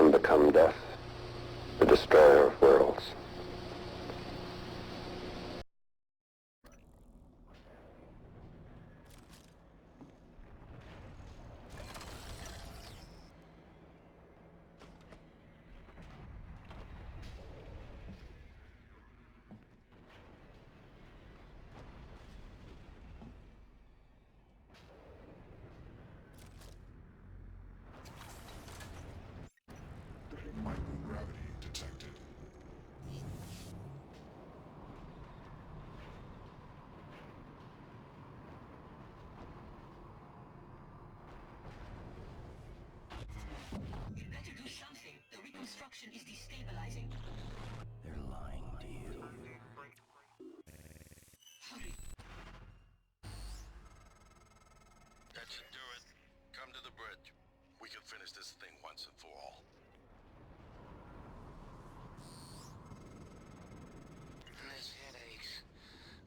and become death, the destroyer of worlds. Microgravity detected. You better do something. The reconstruction is destabilizing. They're lying to you. Hurry. That should do it. Come to the bridge. We can finish this thing once and for all. These headaches,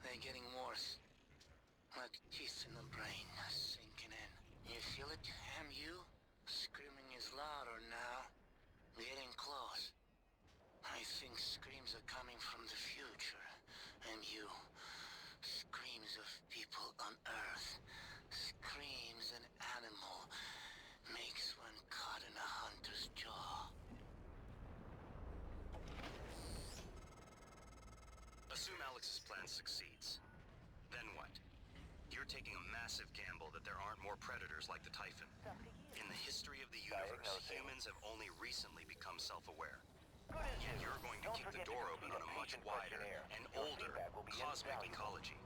they're getting worse. Like teeth in the brain, sinking in. You feel it, MU? Screaming is louder now. Getting close. I think screams are coming from the future. MU. Screams of people on Earth. Screams an animal makes when caught in a hunter's jaw. Assume Alex's plan succeeds. Then what? You're taking a massive gamble that there aren't more predators like the Typhon. In the history of the universe, humans have only recently become self-aware. Yet you're going to keep the door open on a much wider and older cosmic ecology.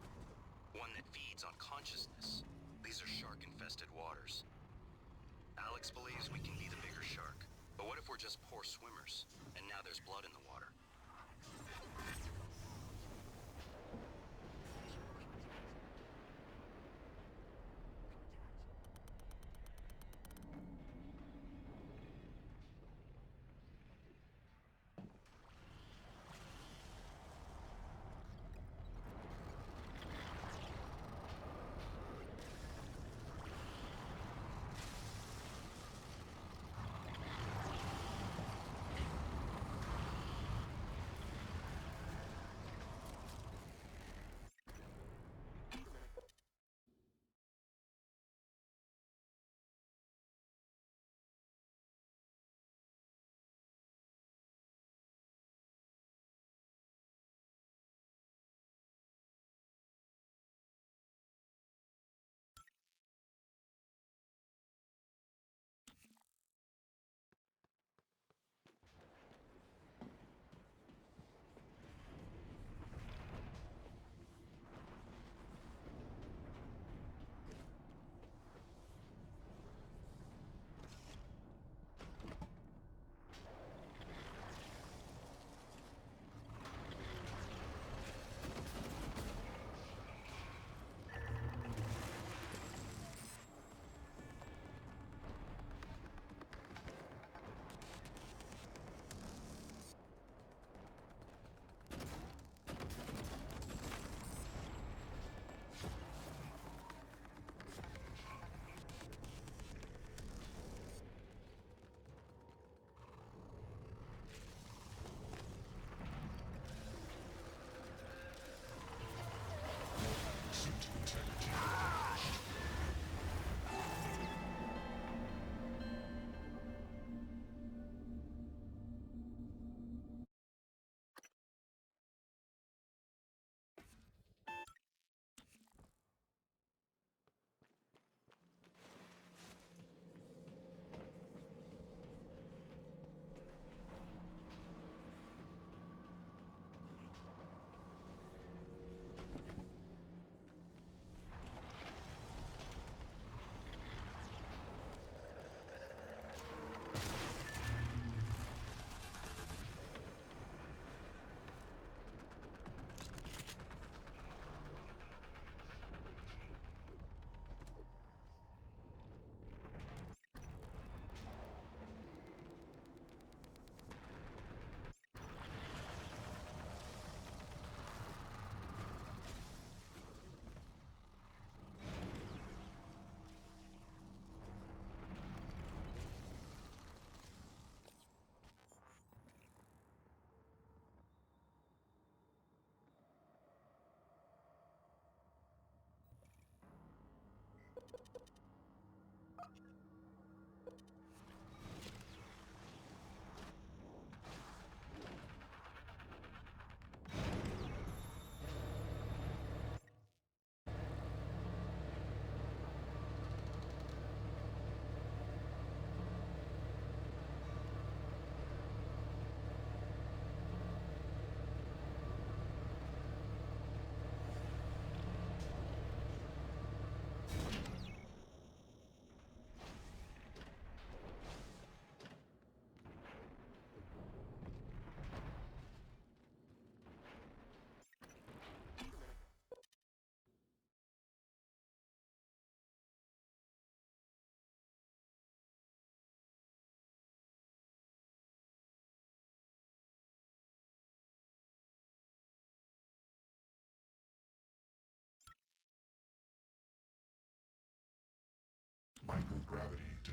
One that feeds on consciousness. These are shark-infested waters. Alex believes we can be the bigger shark. But what if we're just poor swimmers, and now there's blood in the water?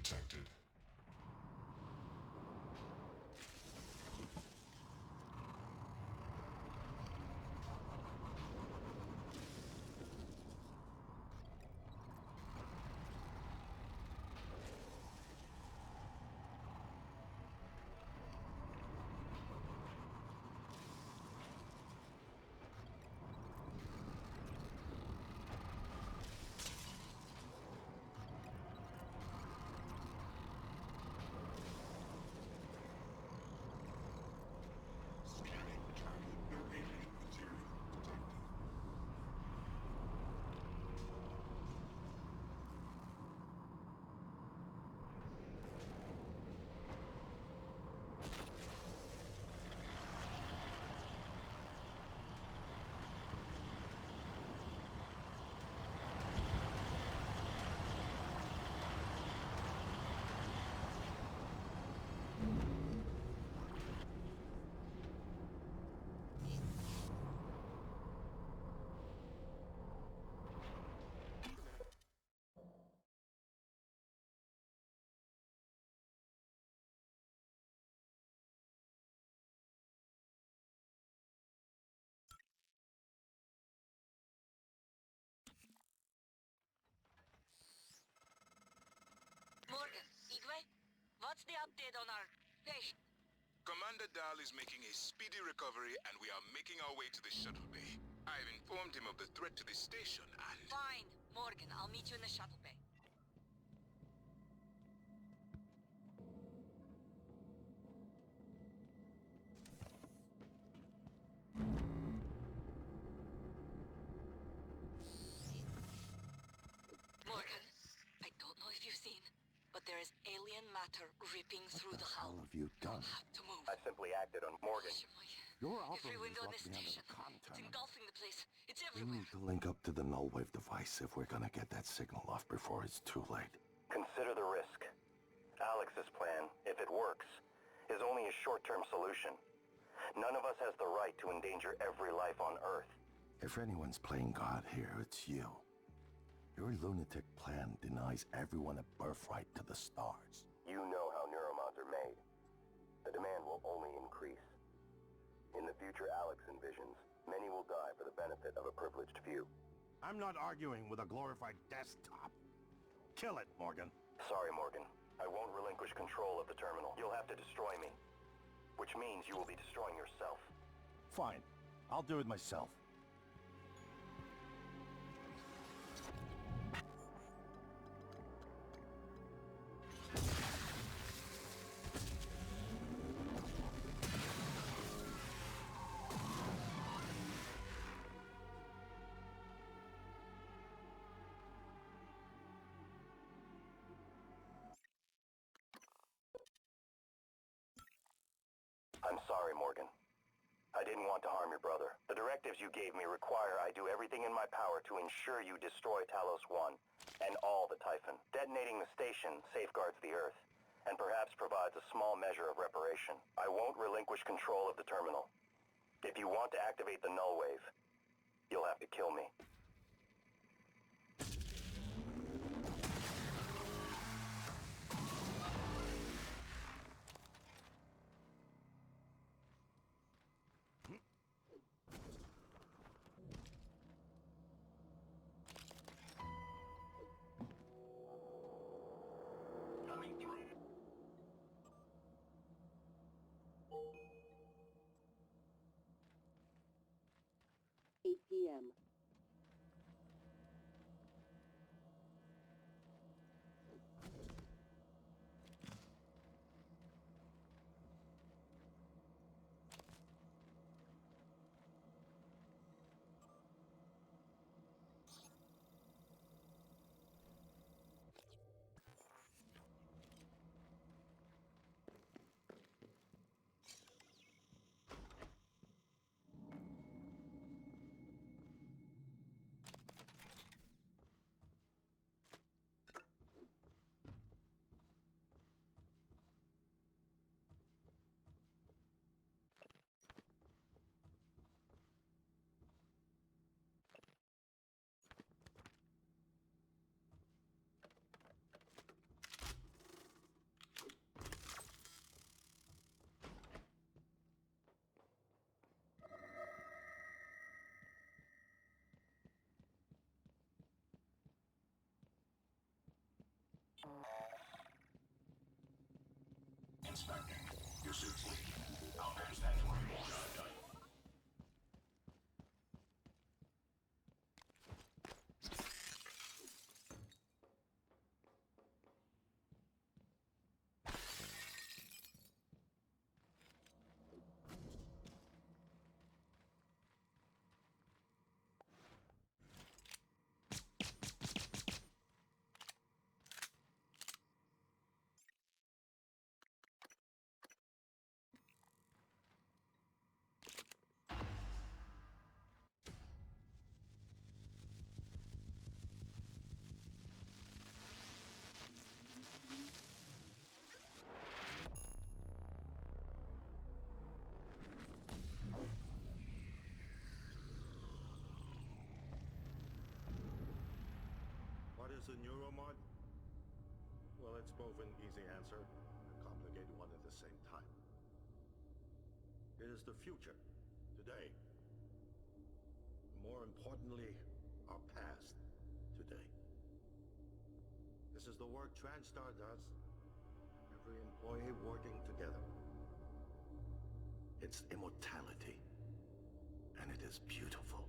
detected. Morgan, Igwe, what's the update on our patient? Commander Dahl is making a speedy recovery, and we are making our way to the shuttle bay. I've informed him of the threat to the station, and... Fine, Morgan, I'll meet you in the shuttle bay. Morgan, I don't know if you've seen, but there is alien matter ripping through the hull. What have you done? Have to move. I simply acted on Morgan. Your Every operators window in locked this me out of station. the comm It's terminal. engulfing the place. It's We everywhere. need to link up to the null wave device if we're gonna get that signal off before it's too late. Consider the risk. Alex's plan, if it works, is only a short-term solution. None of us has the right to endanger every life on Earth. If anyone's playing God here, it's you. Your lunatic plan denies everyone a birthright to the stars. You know how neuromods are made. The demand will only increase. In the future Alex envisions, many will die for the benefit of a privileged few. I'm not arguing with a glorified desktop. Kill it, Morgan. Sorry, Morgan. I won't relinquish control of the terminal. You'll have to destroy me. Which means you will be destroying yourself. Fine. I'll do it myself. I'm sorry, Morgan. I didn't want to harm your brother. The directives you gave me require I do everything in my power to ensure you destroy Talos 1 and all the Typhon. Detonating the station safeguards the Earth and perhaps provides a small measure of reparation. I won't relinquish control of the terminal. If you want to activate the null wave, you'll have to kill me. Coming through. 8 p.m. Inspecting. Your suit's leaking. Outboard stands by. Job done. What is a neuromod? Well, it's both an easy answer and a complicated one at the same time. It is the future, today. More importantly, our past, today. This is the work TranStar does. Every employee working together. It's immortality. And it is beautiful.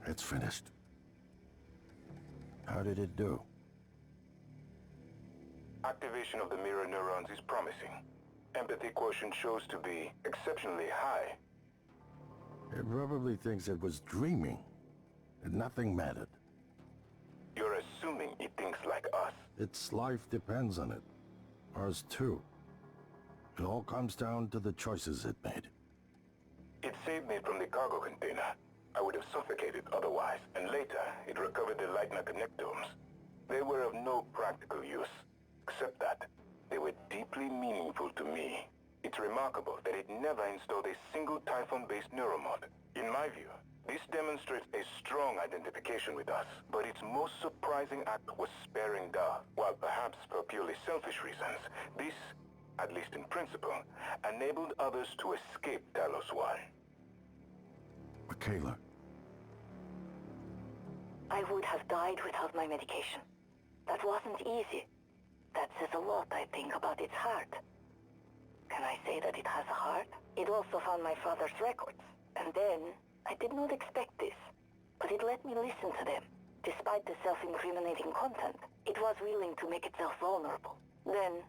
It's finished. How did it do? Activation of the mirror neurons is promising. Empathy quotient shows to be exceptionally high. It probably thinks it was dreaming, and nothing mattered. You're assuming it thinks like us. Its life depends on it. Ours too. It all comes down to the choices it made. It saved me from the cargo container. I would have suffocated otherwise, and later it recovered the Lightner connectomes. They were of no practical use, except that they were deeply meaningful to me. It's remarkable that it never installed a single Typhon-based neuromod. In my view, this demonstrates a strong identification with us, but its most surprising act was sparing Dar. While perhaps for purely selfish reasons, this, at least in principle, enabled others to escape Talos 1. Michaela. I would have died without my medication. That wasn't easy. That says a lot, I think, about its heart. Can I say that it has a heart? It also found my father's records. And then, I did not expect this, but it let me listen to them. Despite the self-incriminating content, it was willing to make itself vulnerable. Then,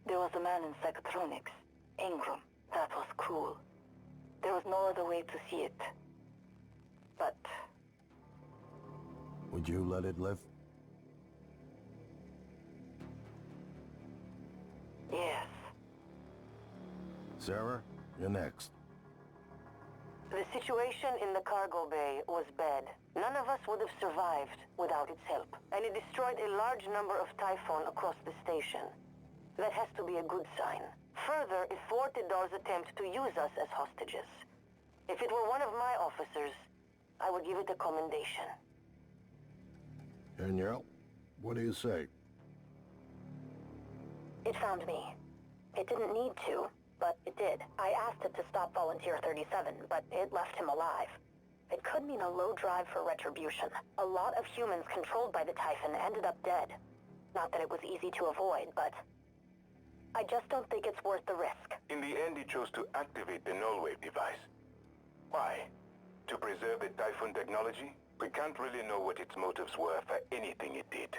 there was a man in psychotronics, Ingram. That was cruel. There was no other way to see it. But... Would you let it live? yes. Sarah, you're next. The situation in the cargo bay was bad. None of us would have survived without its help. And it destroyed a large number of Typhon across the station. That has to be a good sign. Further, it thwarted Dar's attempt to use us as hostages. If it were one of my officers, I would give it a commendation. Danielle, what do you say? It found me. It didn't need to, but it did. I asked it to stop Volunteer 37, but it left him alive. It could mean a low drive for retribution. A lot of humans controlled by the Typhon ended up dead. Not that it was easy to avoid, but... I just don't think it's worth the risk. In the end, he chose to activate the null wave device. Why? To preserve the Typhon technology? We can't really know what its motives were for anything it did.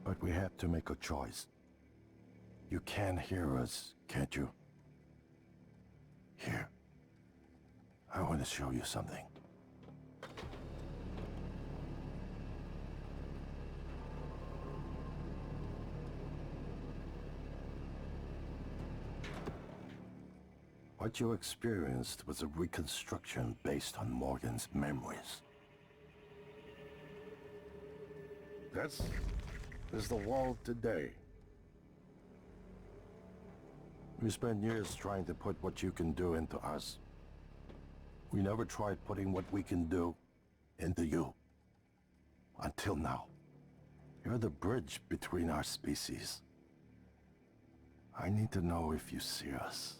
But we have to make a choice. You can hear us, can't you? Here. I want to show you something. What you experienced was a reconstruction based on Morgan's memories. This is the world today. We spent years trying to put what you can do into us. We never tried putting what we can do into you. Until now. You're the bridge between our species. I need to know if you see us.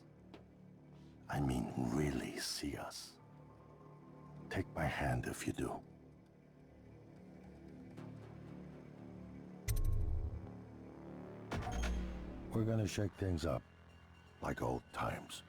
I mean, really see us. Take my hand if you do. We're gonna shake things up, like old times.